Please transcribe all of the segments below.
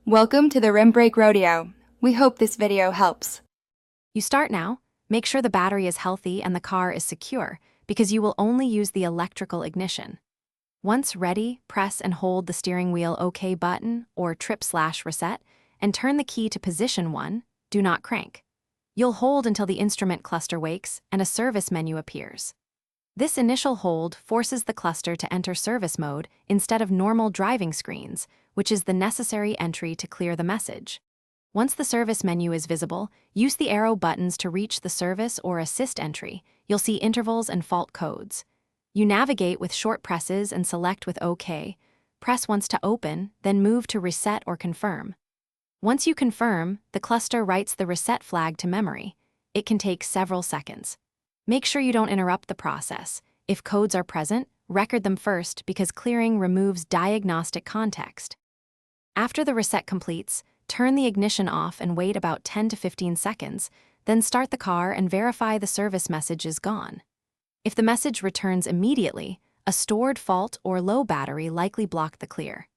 Welcome to the Rim Brake Rodeo. We hope this video helps. You start now. Make sure the battery is healthy and the car is secure, because you will only use the electrical ignition. Once ready, press and hold the steering wheel OK button or trip/reset and turn the key to position 1, do not crank. You'll hold until the instrument cluster wakes and a service menu appears. This initial hold forces the cluster to enter service mode instead of normal driving screens, which is the necessary entry to clear the message. Once the service menu is visible, use the arrow buttons to reach the service or assist entry. You'll see intervals and fault codes. You navigate with short presses and select with OK. Press once to open, then move to reset or confirm. Once you confirm, the cluster writes the reset flag to memory. It can take several seconds. Make sure you don't interrupt the process. If codes are present, record them first because clearing removes diagnostic context. After the reset completes, turn the ignition off and wait about 10 to 15 seconds, then start the car and verify the service message is gone. If the message returns immediately, a stored fault or low battery likely blocked the clear.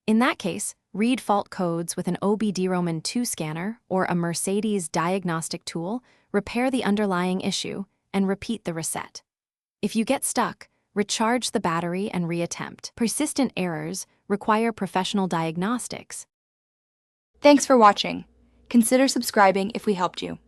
In that case, read fault codes with an OBD-ROMAN 2 scanner or a Mercedes diagnostic tool, repair the underlying issue, and repeat the reset. If you get stuck, recharge the battery and reattempt. Persistent errors require professional diagnostics. Thanks for watching. Consider subscribing if we helped you.